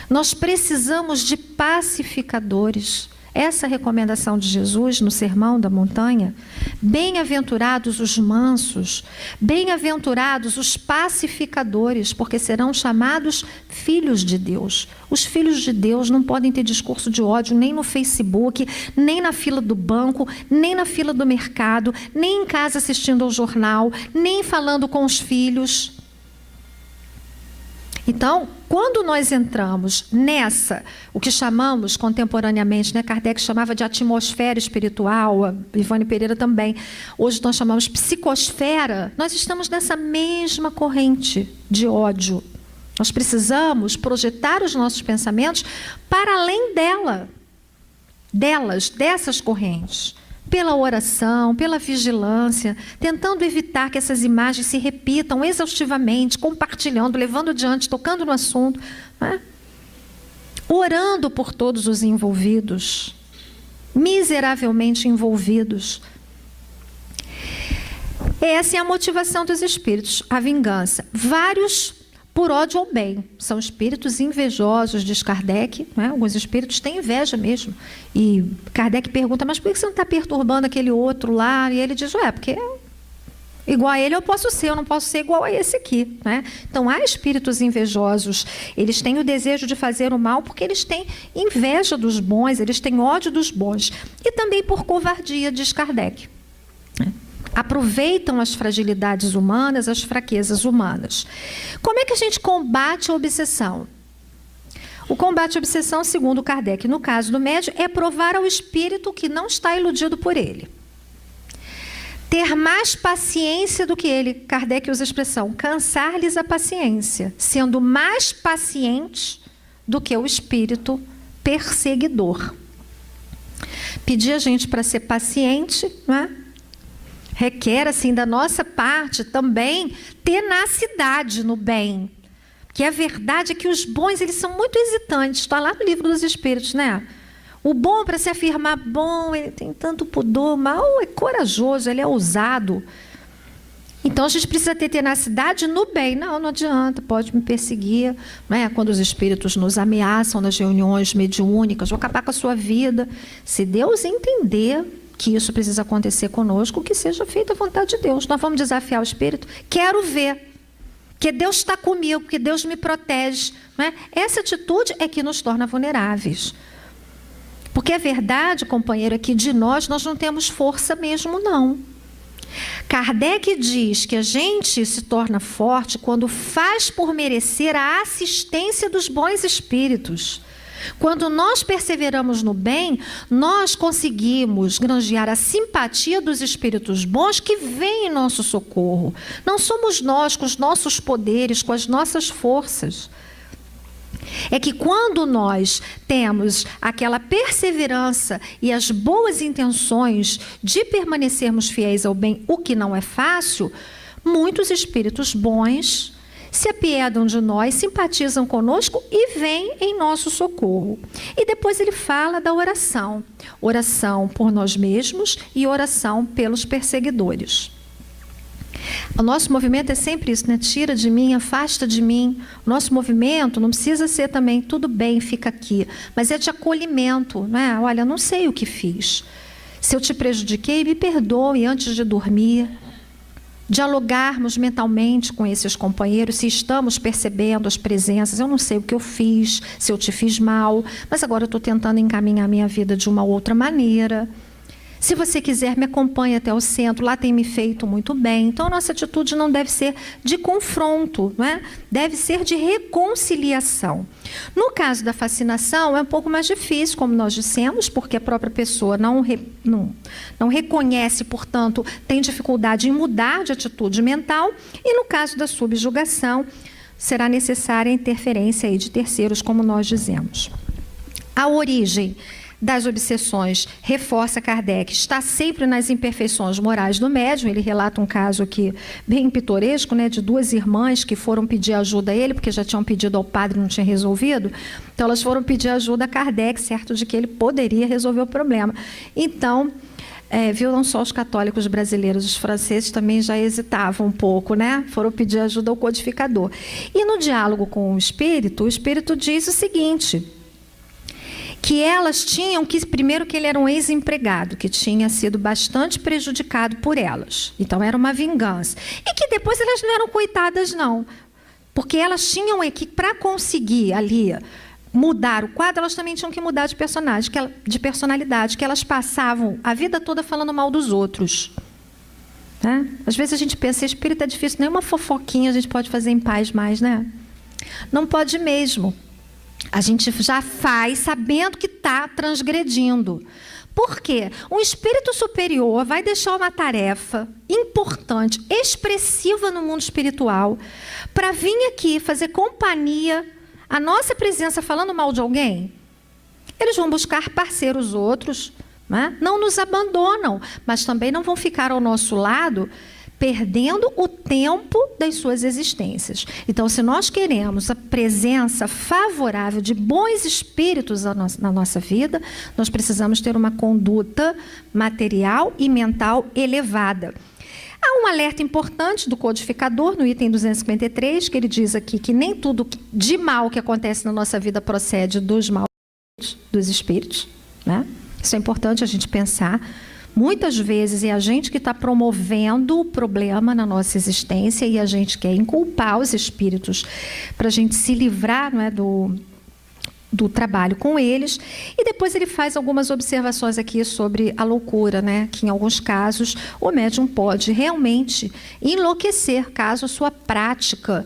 Nós precisamos de pacificadores. Essa recomendação de Jesus no Sermão da Montanha, bem-aventurados os mansos, bem-aventurados os pacificadores, porque serão chamados filhos de Deus. Os filhos de Deus não podem ter discurso de ódio nem no Facebook, nem na fila do banco, nem na fila do mercado, nem em casa assistindo ao jornal, nem falando com os filhos. Então, quando nós entramos nessa, o que chamamos contemporaneamente, né, Kardec chamava de atmosfera espiritual, a Ivone Pereira também, hoje nós chamamos psicosfera, nós estamos nessa mesma corrente de ódio. Nós precisamos projetar os nossos pensamentos para além dessas correntes. Pela oração, pela vigilância, tentando evitar que essas imagens se repitam exaustivamente, compartilhando, levando adiante, tocando no assunto, né? Orando por todos os envolvidos, miseravelmente envolvidos. Essa é a motivação dos espíritos, a vingança. Vários por ódio ou bem. São espíritos invejosos, diz Kardec. Né? Alguns espíritos têm inveja mesmo. E Kardec pergunta, mas por que você não está perturbando aquele outro lá? E ele diz, porque igual a ele eu posso ser, eu não posso ser igual a esse aqui. Né? Então, há espíritos invejosos. Eles têm o desejo de fazer o mal porque eles têm inveja dos bons, eles têm ódio dos bons. E também por covardia, diz Kardec. Aproveitam as fragilidades humanas, as fraquezas humanas. Como é que a gente combate a obsessão? O combate à obsessão, segundo Kardec, no caso do médium, é provar ao espírito que não está iludido por ele. Ter mais paciência do que ele, Kardec usa a expressão, cansar-lhes a paciência, sendo mais paciente do que o espírito perseguidor. Pedir a gente para ser paciente, né? Requer, assim, da nossa parte também tenacidade no bem. Porque a verdade é que os bons, eles são muito hesitantes. Está lá no Livro dos Espíritos, né? O bom, para se afirmar bom, ele tem tanto pudor. O mal é corajoso, ele é ousado. Então, a gente precisa ter tenacidade no bem. Não adianta, pode me perseguir. Né? Quando os espíritos nos ameaçam nas reuniões mediúnicas, vou acabar com a sua vida. Se Deus entender que isso precisa acontecer conosco, que seja feita a vontade de Deus. Nós vamos desafiar o espírito. Quero ver. que Deus está comigo, que Deus me protege. Não é? Essa atitude é que nos torna vulneráveis. Porque a verdade, companheiro, é que de nós não temos força mesmo, não. Kardec diz que a gente se torna forte quando faz por merecer a assistência dos bons espíritos. Quando nós perseveramos no bem, nós conseguimos granjear a simpatia dos espíritos bons que vêm em nosso socorro. Não somos nós, com os nossos poderes, com as nossas forças. É que quando nós temos aquela perseverança e as boas intenções de permanecermos fiéis ao bem, o que não é fácil, muitos espíritos bons se apiedam de nós, simpatizam conosco e vêm em nosso socorro. E depois ele fala da oração. Oração por nós mesmos e oração pelos perseguidores. O nosso movimento é sempre isso, né? Tira de mim, afasta de mim. O nosso movimento não precisa ser também tudo bem, fica aqui, mas é de acolhimento, né? Olha, não sei o que fiz. Se eu te prejudiquei, me perdoe antes de dormir. Dialogarmos mentalmente com esses companheiros, se estamos percebendo as presenças. Eu não sei o que eu fiz, se eu te fiz mal, mas agora eu estou tentando encaminhar a minha vida de uma outra maneira. Se você quiser, me acompanhe até o centro, lá tem me feito muito bem. Então, a nossa atitude não deve ser de confronto, não é? Deve ser de reconciliação. No caso da fascinação, é um pouco mais difícil, como nós dissemos, porque a própria pessoa não reconhece, portanto, tem dificuldade em mudar de atitude mental. E no caso da subjugação, será necessária a interferência aí de terceiros, como nós dizemos. A origem das obsessões, reforça Kardec, está sempre nas imperfeições morais do médium. Ele relata um caso aqui bem pitoresco, né, de duas irmãs que foram pedir ajuda a ele, porque já tinham pedido ao padre e não tinha resolvido. Então, elas foram pedir ajuda a Kardec, certo de que ele poderia resolver o problema. Então, viu, não só os católicos brasileiros, os franceses também já hesitavam um pouco, né? Foram pedir ajuda ao codificador. E no diálogo com o espírito diz o seguinte: que elas tinham que, primeiro, que ele era um ex-empregado, que tinha sido bastante prejudicado por elas. Então, era uma vingança. E que depois elas não eram coitadas, não. Porque elas tinham que, para conseguir ali mudar o quadro, elas também tinham que mudar de personalidade, que elas passavam a vida toda falando mal dos outros. Né? Às vezes a gente pensa, espírito é difícil, nem uma fofoquinha a gente pode fazer em paz mais, né? Não pode mesmo. A gente já faz sabendo que está transgredindo. Por quê? Um espírito superior vai deixar uma tarefa importante, expressiva no mundo espiritual, para vir aqui fazer companhia, a nossa presença falando mal de alguém. Eles vão buscar parceiros outros, né? Não nos abandonam, mas também não vão ficar ao nosso lado, perdendo o tempo das suas existências. Então, se nós queremos a presença favorável de bons espíritos na nossa vida, nós precisamos ter uma conduta material e mental elevada. Há um alerta importante do codificador, no item 253, que ele diz aqui que nem tudo de mal que acontece na nossa vida procede dos maus dos espíritos, né? Isso é importante a gente pensar. Muitas vezes é a gente que está promovendo o problema na nossa existência e a gente quer inculpar os espíritos para a gente se livrar, não é, do trabalho com eles. E depois ele faz algumas observações aqui sobre a loucura, né? Que em alguns casos o médium pode realmente enlouquecer, caso a sua prática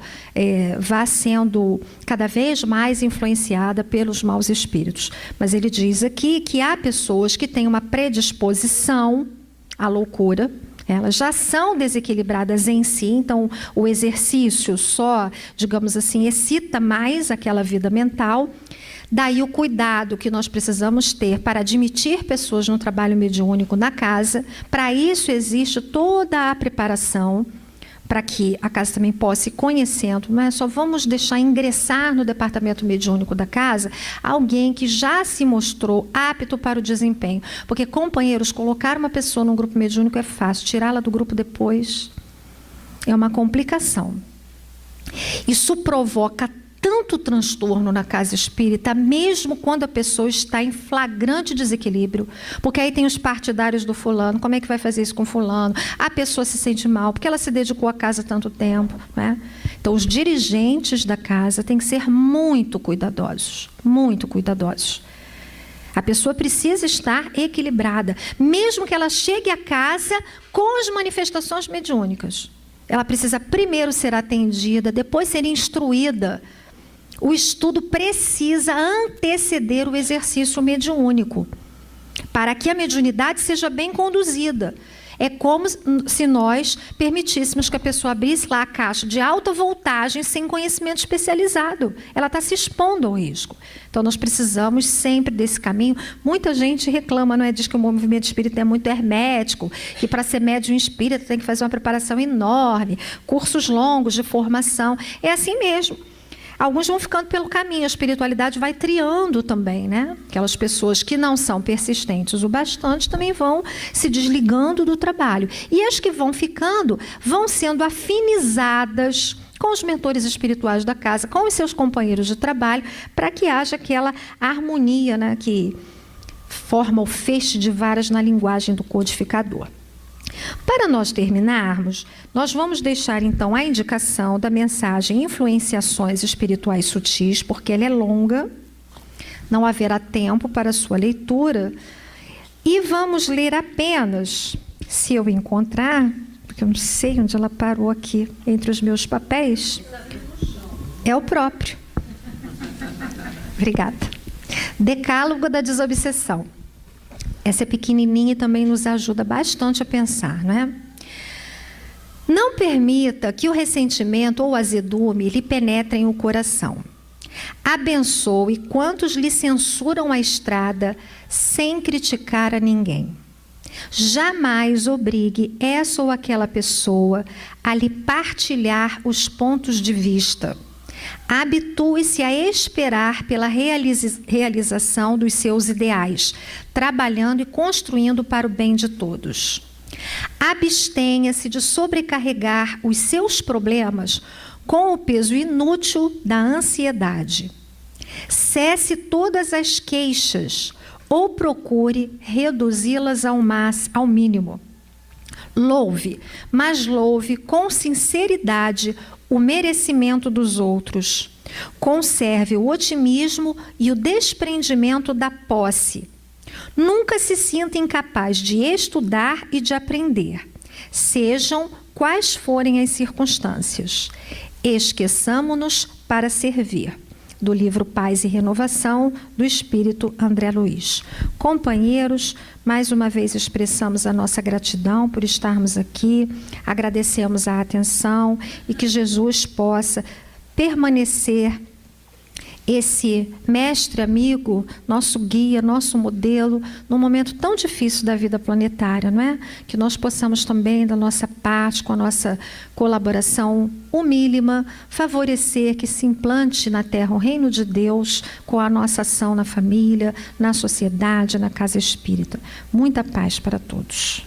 vá sendo cada vez mais influenciada pelos maus espíritos. Mas ele diz aqui que há pessoas que têm uma predisposição à loucura. Elas já são desequilibradas em si, então o exercício só, digamos assim, excita mais aquela vida mental. Daí o cuidado que nós precisamos ter para admitir pessoas no trabalho mediúnico na casa. Para isso existe toda a preparação, para que a casa também possa ir conhecendo. Não é só vamos deixar ingressar no departamento mediúnico da casa alguém que já se mostrou apto para o desempenho. Porque, companheiros, colocar uma pessoa num grupo mediúnico é fácil, tirá-la do grupo depois é uma complicação. Isso provoca tanto transtorno na casa espírita, mesmo quando a pessoa está em flagrante desequilíbrio, porque aí tem os partidários do fulano, como é que vai fazer isso com fulano? A pessoa se sente mal, porque ela se dedicou à casa há tanto tempo, né? Então, os dirigentes da casa têm que ser muito cuidadosos, muito cuidadosos. A pessoa precisa estar equilibrada, mesmo que ela chegue a casa com as manifestações mediúnicas. Ela precisa primeiro ser atendida, depois ser instruída. O estudo precisa anteceder o exercício mediúnico, para que a mediunidade seja bem conduzida. É como se nós permitíssemos que a pessoa abrisse lá a caixa de alta voltagem sem conhecimento especializado. Ela está se expondo ao risco. Então, nós precisamos sempre desse caminho. Muita gente reclama, não é? Diz que o movimento espírita é muito hermético, que para ser médium espírita tem que fazer uma preparação enorme, cursos longos de formação. É assim mesmo. Alguns vão ficando pelo caminho, a espiritualidade vai triando também, né? Aquelas pessoas que não são persistentes o bastante também vão se desligando do trabalho. E as que vão ficando, vão sendo afinizadas com os mentores espirituais da casa, com os seus companheiros de trabalho, para que haja aquela harmonia, né, que forma o feixe de varas na linguagem do codificador. Para nós terminarmos, nós vamos deixar então a indicação da mensagem Influenciações Espirituais Sutis, porque ela é longa, não haverá tempo para sua leitura, e vamos ler apenas, se eu encontrar, porque eu não sei onde ela parou aqui, entre os meus papéis, é o próprio. Obrigada. Decálogo da Desobsessão. Essa é pequenininha e também nos ajuda bastante a pensar, não é? Não permita que o ressentimento ou o azedume lhe penetrem o coração. Abençoe quantos lhe censuram a estrada sem criticar a ninguém. Jamais obrigue essa ou aquela pessoa a lhe partilhar os pontos de vista. Habitue-se a esperar pela realização dos seus ideais, trabalhando e construindo para o bem de todos. Abstenha-se de sobrecarregar os seus problemas com o peso inútil da ansiedade. Cesse todas as queixas ou procure reduzi-las ao mínimo. Louve, mas louve com sinceridade o merecimento dos outros. Conserve o otimismo e o desprendimento da posse. Nunca se sinta incapaz de estudar e de aprender, sejam quais forem as circunstâncias. Esqueçamo-nos para servir. Do livro Paz e Renovação, do Espírito André Luiz. Companheiros, mais uma vez expressamos a nossa gratidão por estarmos aqui, agradecemos a atenção e que Jesus possa permanecer esse mestre amigo, nosso guia, nosso modelo, num momento tão difícil da vida planetária, não é? Que nós possamos também, da nossa parte, com a nossa colaboração humílima, favorecer que se implante na Terra o reino de Deus com a nossa ação na família, na sociedade, na casa espírita. Muita paz para todos.